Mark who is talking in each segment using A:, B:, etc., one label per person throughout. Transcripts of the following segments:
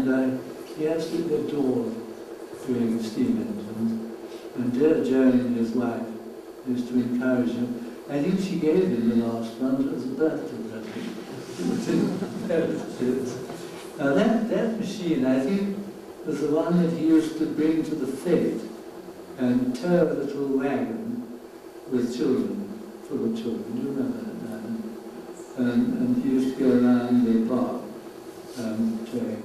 A: he absolutely adored doing steam engines. And dear Joan, his wife, used to encourage him. I think she gave him the last one as a birthday present. Now that machine, I think, was the one that he used to bring to the fete and tow a little wagon with children, full of children. Do you remember that, Nana? And he used to go around the park towing.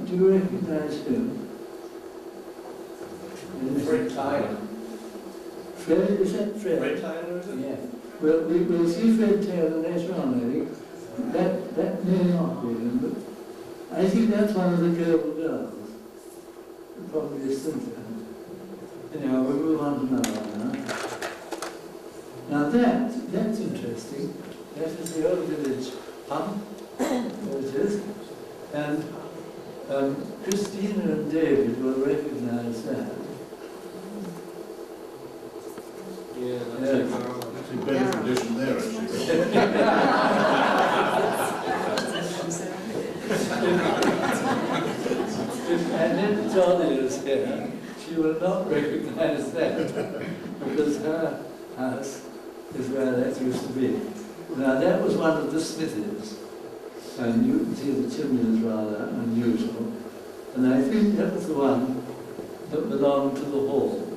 A: Do you recognise him?
B: Fred Taylor.
A: Fred, is that Fred?
B: Fred Taylor, is it?
A: Yeah. Well, we'll see Fred Taylor later on, I think. That may not be him, but I think that's one of the Goebel girls. It probably is Cynthia. Anyhow, we'll move on to another one now. Now that's interesting. That is the old village pump. There it is. And Christina and David will recognise that.
B: Yeah,
C: That's a better tradition there, actually.
A: And then Johnny is here. She will not recognise that because her house is where that used to be. Now that was one of the smithies, and you can see the chimney is rather unusual. And I think that was the one that belonged to the hall.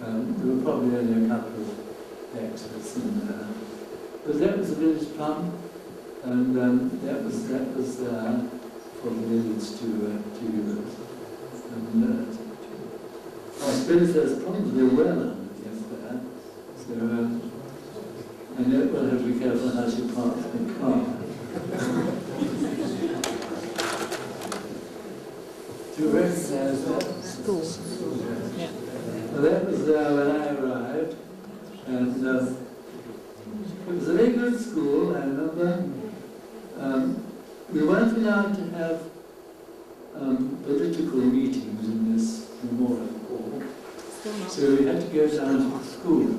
A: There were probably only a couple of exits in there. But that was the village pump, and that was for the village to use. And I suppose there's probably a well underneath there. So, and yet we'll have to be careful how she parks the car. Do you recognise that?
D: School. Yeah.
A: Well, that was there when I arrived, and it was a very good school. I remember we weren't allowed to have political meetings in this memorial hall, so we had to go down to the school.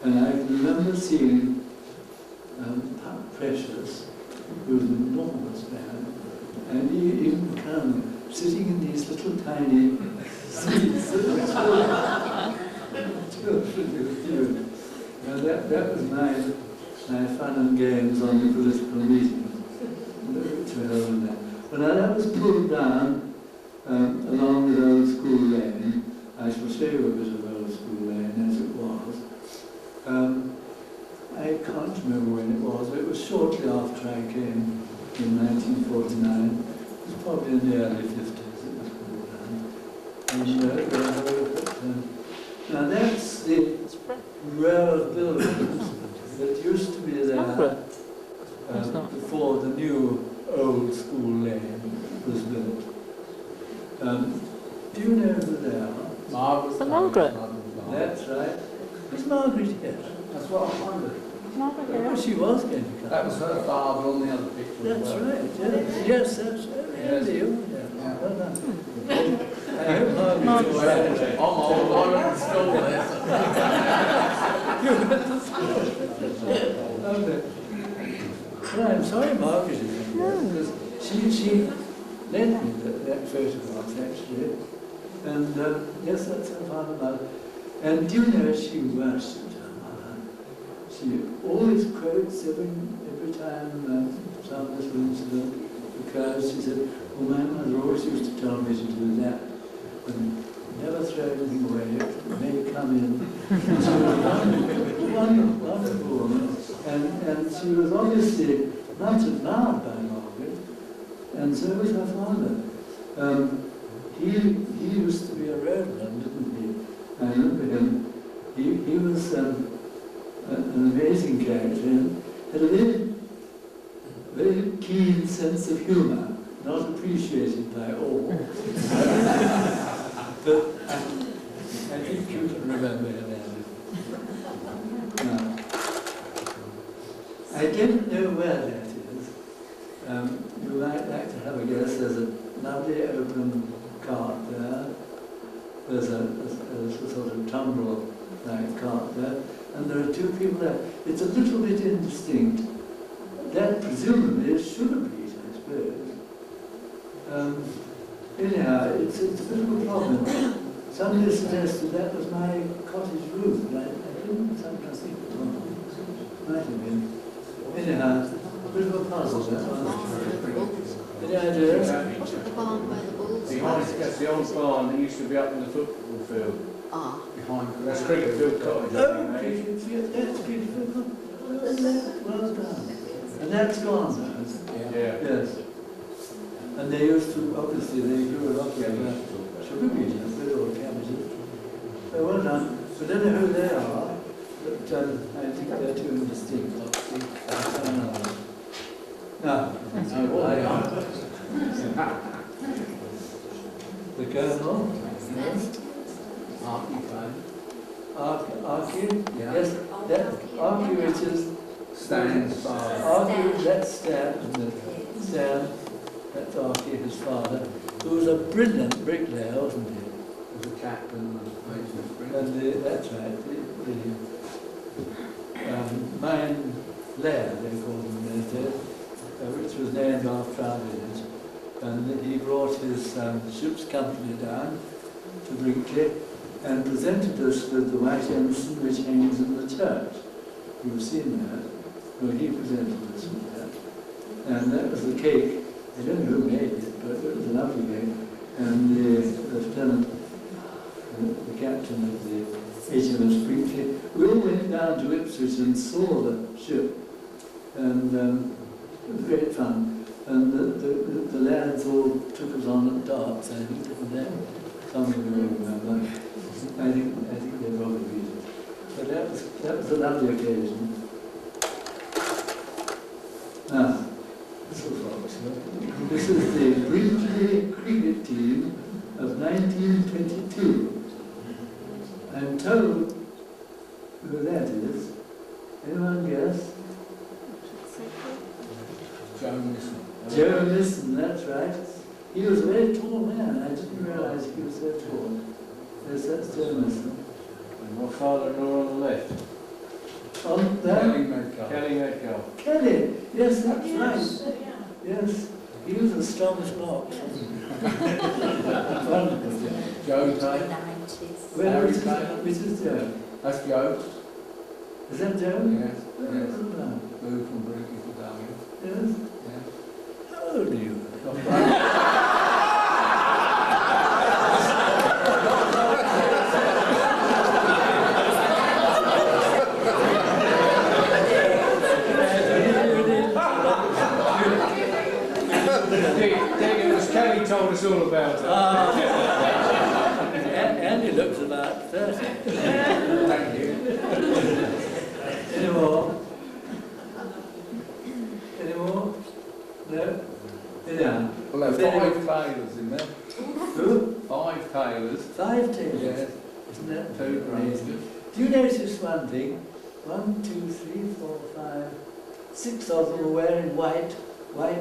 A: And I can remember seeing Puck Precious, who was an enormous man, and he even come sitting in these little tiny seats that the children used to use. Now that was my fun and games on the political meetings, which were held in there. Well, now that was pulled down along the old school lane. I shall show you a bit of old school lane as it was. I can't remember when it was, but it was shortly after I came in 1949. It was probably in the early 50s it was pulled down. And, now that's the row of buildings that used to be there before the new old school lane was built. Do you know who they are?
D: Margaret.
A: That's right. Was Margaret here?
B: That's what I wondered.
A: Oh, she was going to come.
B: That was her father on the other picture.
A: That's
B: as well.
A: right. Yes, that's right.
B: Yes.
A: Yeah. Well done. I hope Margaret was there.
B: I'm old, I went to school there.
A: You went to school. Okay. Well, I'm sorry Margaret isn't here, because she lent me that photograph, actually. And yes, that's her father and mother. And do you know she worshipped her mother? She always quotes every time some little incident occurs. She said, "Well, my mother always used to tell me to do that. And never throw anything away, it may come in." She was a wonderful woman. And she was obviously much admired by Margaret, and so was her father. He used to be a roadman, didn't he? I remember him. He was an amazing character and had a very keen sense of humour, not appreciated by all. But I think you can remember him. Now, I don't know where that is. You might like to have a guess. There's a lovely open cart there. There's a sort of tumbrel-like cart there, and there are two people there. It's a little bit indistinct. That presumably is sugar beet, I suppose. Anyhow, it's a bit of a problem. Somebody suggested that was my cottage roof, but I didn't sometimes think it was. Might have been. Anyhow, a bit of a puzzle, that one. Any ideas?
E: Wasn't the barn where the bulls
B: Behind,
E: were?
B: that's the old barn that used to be up in the football field.
E: Ah,
B: Behind, that's cricket field cottage.
A: Oh, cricket field, that's cricket field. Well done. And that's gone now, is it?
B: Yeah.
A: Yes. And they used to, obviously, they grew a lot of sugar beets, or cabbages. So well done. But don't know who they are, but I think they're too indistinct. Now, the Colonel, yes. Archie,
B: Yeah.
A: yes, that Archie, which is
B: Stan's father.
A: Archie, that's Stan, isn't it? Stan, that's Archie, his father, who was a brilliant bricklayer, wasn't he?
B: Was a captain of Mason's Spring.
A: And that's right, the mine lair, they called him those days, which was named after our village. And he brought his ship's company down to Brinkley and presented us with the white ensign which hangs in the church. You've seen that. Well, he presented us with that. And that was the cake. I don't know who made it, but it was a lovely cake. And the lieutenant, the captain of the HMS Brinkley, we all went down to Ipswich and saw the ship. And it was great fun. And the lads all took us on at darts, I think, didn't they? Some of you will remember. I think they probably did. But that was a lovely occasion. Now, this is the Brinkley cricket team of 1922. I'm told who that is. Anyone guess?
B: Joe Nisson.
A: Joe Liston, that's right. He was a very tall man. I didn't realise he was so tall. Yes, that's Joe Liston.
B: And my father-in-law on the left.
A: On there?
B: Kelly Metcalf.
A: Kelly. Yes, that's right. Yes. He was the strongest block. Wonderful.
B: Joe Tate.
A: Where is which is Joe?
B: That's Joe.
A: Is that Joe?
B: Yes.
A: Oh,
B: Yes.
A: no.
B: Moved from Brinkley to Darwin.
A: Yes.
B: Yeah.
A: How old are you?
B: It was Kelly told us all about it.
A: Andy looks about 30.
B: Thank you.
A: Any more? Any more? No? Yeah.
B: Well, there are 5 tailors in there.
A: Who?
B: 5 tailors.
A: 5 tables.
B: Yes.
A: Isn't that
B: 2
A: amazing? Do you notice one thing? 1, 2, 3, 4, 5, 6 of them were wearing white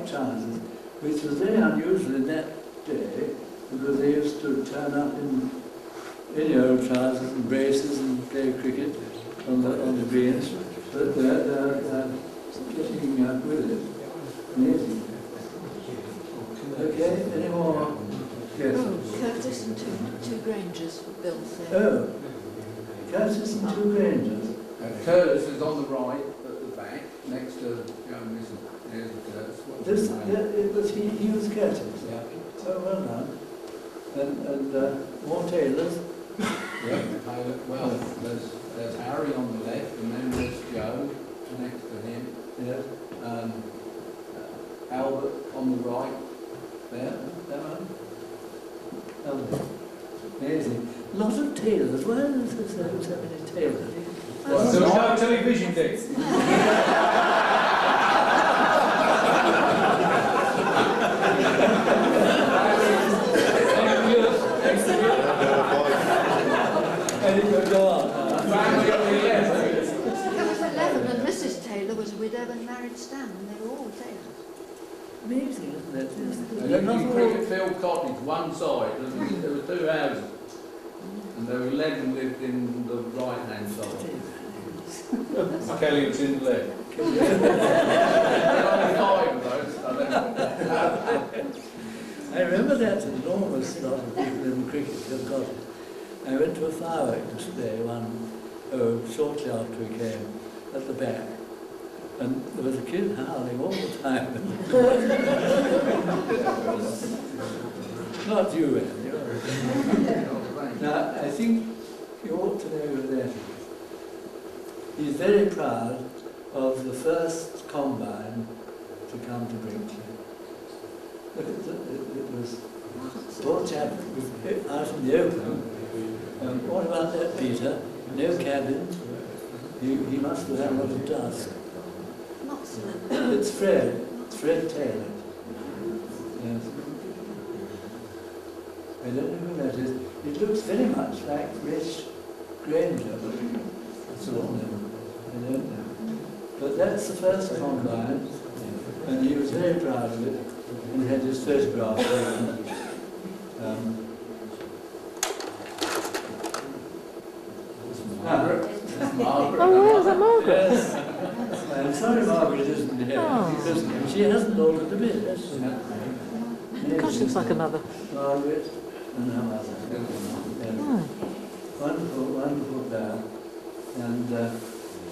A: trousers, which was very unusual in that day because they used to turn up in any old trousers and braces and play cricket on the greens. But they're getting with it. Amazing. Okay, any more? Yes.
E: oh, Curtis and two Grangers for Bill said.
A: Oh, Curtis and 2 Grangers.
B: Curtis is on the right at the back, next to Joe Nisson. There's Curtis.
A: It was he was Curtis.
B: Yeah.
A: So well done. And more tailors.
B: Yeah. Well, there's Harry on the left, and then there's Joe next to him.
A: Yeah.
B: Albert on the right there.
A: That one. Lovely. Amazing. Lot of tailors. Why is there so many tailors?
B: Well, so no television days.
A: And it would go on.
B: Family on the left.
E: There was 11 and Mrs Taylor was a widow and married Stan and they were all tailors.
A: Amazing, isn't it?
B: They
A: They're
B: lived
A: not
B: in
A: all-
B: Cricket Field Cottage, one side, and there were 2 houses. And there were 11 lived in the right-hand side. Kelly was in the left. There were only 5 of those.
A: I remember that enormous lot of people in cricket have got it. I went to a fireworks display shortly after we came, at the back, and there was a kid howling all the time. Not you, Andy. Now, I think you ought to know who that is. He's very proud of the first combine to come to Brinkley. Look at it was poor chap out in the open. What about that, Peter? No cabin. He must have had a lot of dust.
E: Not so.
A: It's Fred. It's Fred Taylor. Yes. I don't know who that is. It looks very much like Rich Granger, but it's all I don't know. But that's the first combine, and he was very proud of it, and he had his photograph taken.
B: Margaret. Margaret.
D: Oh, where's that Margaret?
A: Yes. I'm sorry Margaret isn't here,
D: Oh.
A: because she hasn't altered a bit, has she?
D: Gosh, looks like a mother.
A: Margaret and her mother. Yes.
D: Oh.
A: Wonderful, wonderful girl. And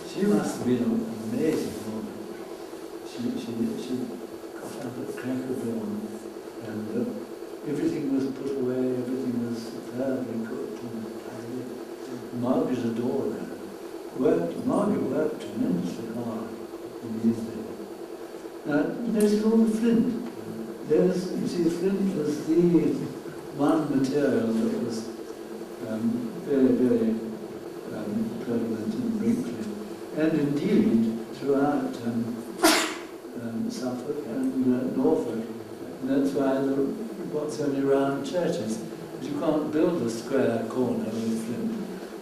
A: she must have been an amazing woman. She got up at crack of dawn, and everything was put away, everything was superbly cooked and tidy. Margaret adored her. Margaret worked tremendously hard in these days. Now, there's all the flint. You see, flint was the one material that was very, very prevalent in Brinkley, and indeed throughout Suffolk and Norfolk. And that's why you've got so many round churches. But you can't build a square corner with flint.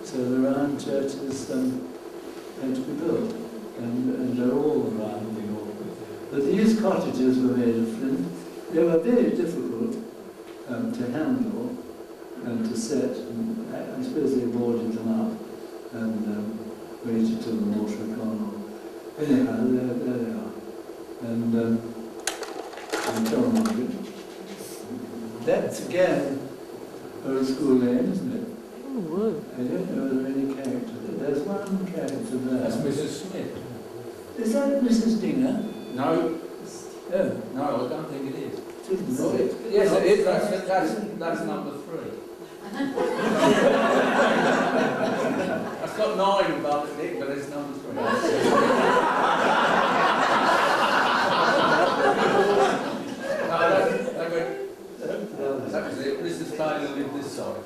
A: So the round churches had to be built, and they're all around the York. But these cottages were made of flint. They were very difficult to handle and to set. And I suppose they boarded them up and waited till the mortar had gone on. Anyhow, there they are. And tell Margaret. That's again old school name, isn't it?
D: Oh, whoa.
A: I don't know whether any character. There's one character there.
B: That's Mrs. Smith.
A: Is that Mrs. Dinger?
B: No,
A: Oh,
B: no, I don't think it is.
A: it isn't.
B: Oh, yes, it is. That's number 3. That's got 9 above it, Nick, but it's number 3. That was it. Mrs. Taylor lived this side.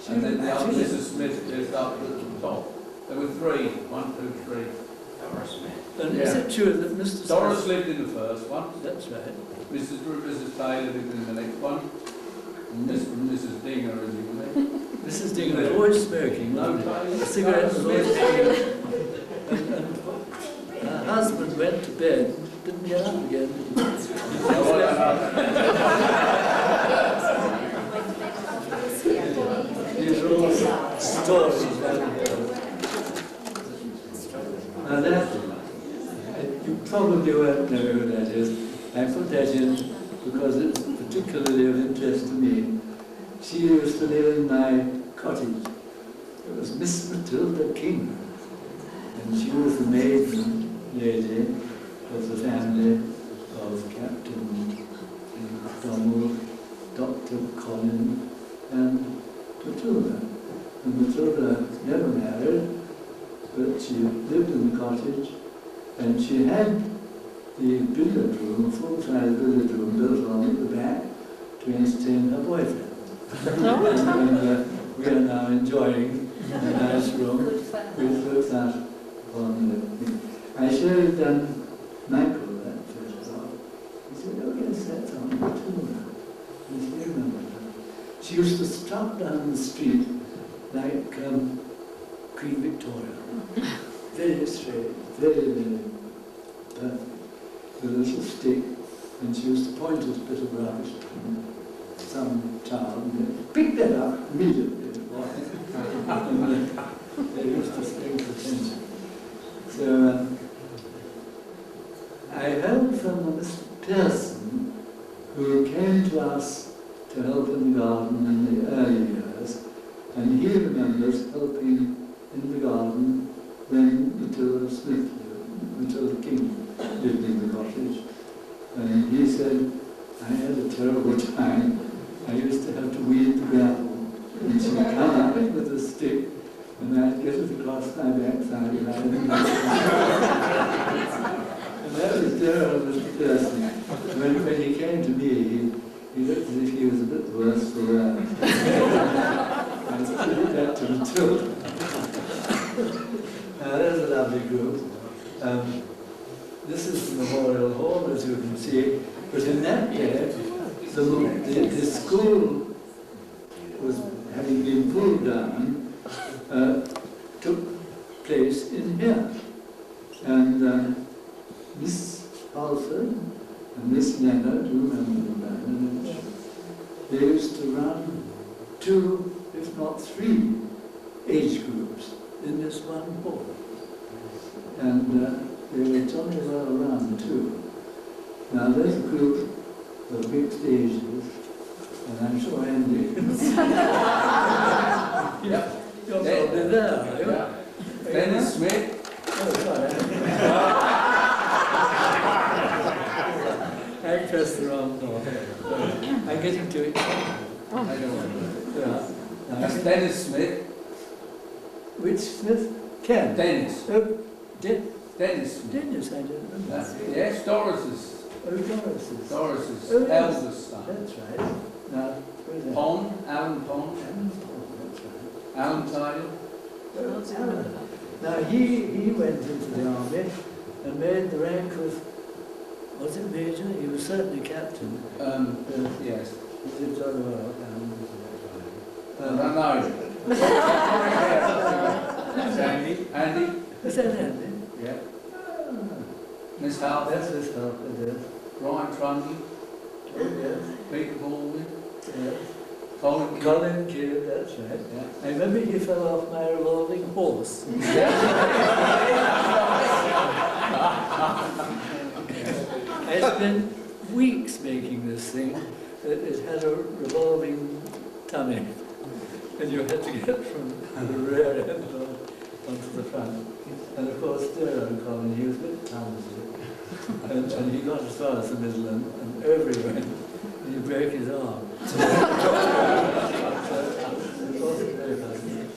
B: And then the other Mrs. Smith lived up at the top. There were 3. 1, 2, 3.
A: And is it true that Mr.
B: Doris
A: Smith...
B: lived in the first one.
A: That's right.
B: Mrs. Taylor lived in the next one. And Mrs. Dinger, as you know.
A: Mrs. Dinger was always smoking.
B: No,
A: A cigarette was always smoking. And her husband went to bed, didn't get up again. These are all stories. Now that, you probably won't know who that is. I put that in because it's particularly of interest to me. She used to live in my cottage. It was Miss Matilda King. And she was the maiden lady of the family of Captain Donald, Dr. Colin, and Matilda. And Matilda never married, but she lived in the cottage, and she had the billiard room, a full-size billiard room built on at the back to entertain her boyfriend. And we are now enjoying a nice room which looks out on the thing. I showed Michael that photograph. He said, oh yes, that's on Matilda. He remembered her. She used to strut down the street like Queen Victoria. Very straight, very, very perfect. With a little stick, and she used to point us a bit of rubbish from some town, and pick that up immediately. And they used to sting for attention. So I heard from Mr. Pearson, who came to us to help in the garden in the early years, and he remembers helping in the garden when Matilda King lived in the cottage. And he said, I had a terrible time. I used to have to weed the gravel, and she'd come at me with a stick, and I'd get it across my backside, and I didn't know. And that was terrible as a person. When he came to me, he looked as if he was a bit worse for wear. I did that to Matilda. Now there's a lovely group. This is the Memorial Hall, as you can see, but in that day, the school was having been pulled down, took place in here. And Miss Halford and Miss Leonard, who remember the man, they used to run 2, if not 3, age groups in this one hall. And they were jolly well around too. Now there's a group of mixed ages, and I'm sure Andy.
B: Yeah.
A: You're probably there, are you?
B: Yeah. Dennis Smith.
A: Oh, sorry. I pressed the wrong button. I'm getting to it.
B: I don't know.
A: Yeah.
B: That's Dennis Smith.
A: Which Smith? Ken?
B: Dennis.
A: Oh,
B: Dennis Smith.
A: Dennis, I don't remember.
B: Yes, Doris's.
A: Oh, Doris's.
B: Doris's
A: Oh, yes.
B: eldest son.
A: That's right. Now, where's that?
B: Pond, Alan Pond,
A: Alan Paul, that's right.
B: Alan Taylor.
A: Oh, Alan. Now, he went into the army and made the rank of, was it major? He was certainly captain.
B: Yes.
A: He did very well.
B: I don't know. Andy. Andy.
A: Is that Andy?
B: Yeah.
A: Ah,
B: Miss Half.
A: that's his help, it is.
B: Ryan Trundle.
A: Oh, yes.
B: Peter Baldwin.
A: Yes.
B: Colin.
A: Colin Kidd, that's right.
B: Yeah.
A: I remember he fell off my revolving horse. I spent weeks making this thing. It had a revolving tummy, and you had to get from the rear end onto the front. And of course, there on Colin, he was a bit clumsy, and he got as far as the middle and over he went, and he broke his arm. It wasn't very funny.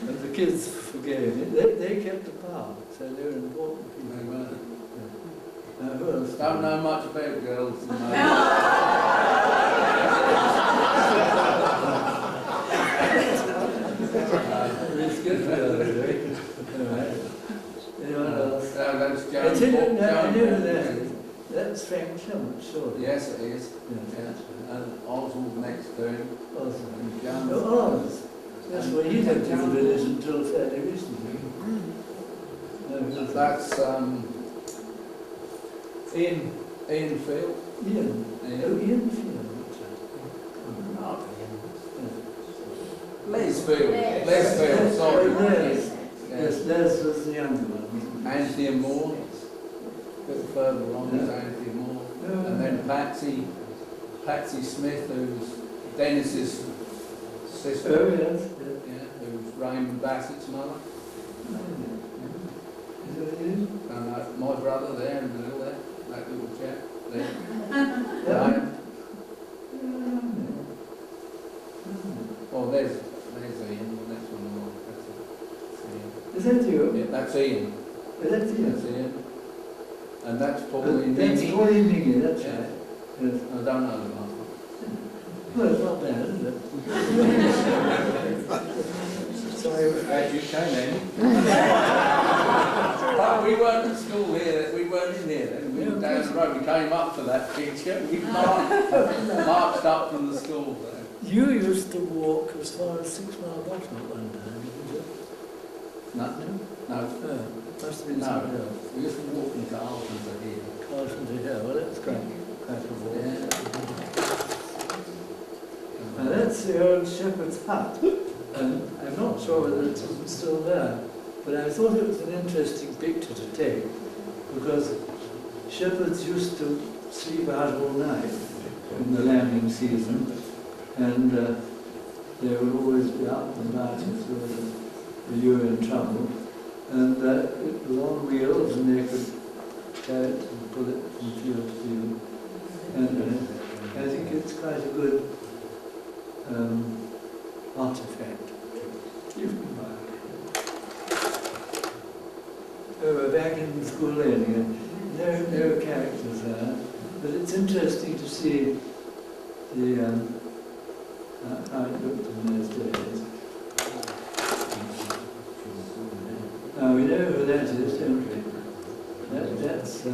A: And the kids forgave it. They kept apart, so they were important people.
B: They were.
A: Who else?
B: Don't know much about girls.
A: It's good for you, anyway. Anyone else?
B: That's
A: I
B: Joan.
A: tell you, no, I
B: Joan-
A: knew that. That's Frank Clement, sure.
B: Yes, it is.
A: Yes.
B: Yeah. And Oswald next to him.
A: Awesome.
B: And Joan.
A: Oh, Oz. That's where he lived in the village until fairly recently. No, who's that?
B: That's Ian Field.
A: Ian. Oh, Ian Field.
B: Les Field.
E: Les.
B: Les Field,
A: Oh,
B: sorry.
A: Les.
B: Yes.
A: Yes, Les was the younger one.
B: Anthea Moore. A bit further on is Anthea Moore. And then Patsy Smith, who's Dennis's sister.
A: Oh, yes.
B: Yeah, who's Raymond Bassett's mother.
A: Is that it?
B: And my brother there in the middle there, that little chap there.
A: Yeah.
B: Right. Oh, there's Ian. The next one along. That's Ian.
A: Is that you?
B: Yeah, that's Ian.
A: Is that you?
B: That's Ian. And that's Pauline
A: That's
B: Nini.
A: Pauline Nini, that's
B: Yeah.
A: right. Yes.
B: I don't know the last one.
A: Well, it's not bad, is it? Sorry.
B: As you came in. But we weren't at school here, we weren't in here then. We were down the road, we came up to that picture, we marched up from the school there.
A: You used to walk as far as 6 Mile Bottom at one time, didn't you?
B: No, no,
A: Must have been
B: no.
A: somewhere else.
B: We used to walk in Carlton to here.
A: Carlton to here. Well, that's quite a walk.
B: Yeah.
A: Now that's the old shepherd's hut, and I'm not sure whether it's still there, but I thought it was an interesting picture to take, because shepherds used to sleep out all night in the lambing season, and they would always be up and about if you were in trouble. And it was on wheels, and they could carry it and pull it from field to field. And I think it's quite a good artifact. You can buy it. We're back in school learning. No characters there, but it's interesting to see the how it looked in those days. Now we know who that is, don't we? That's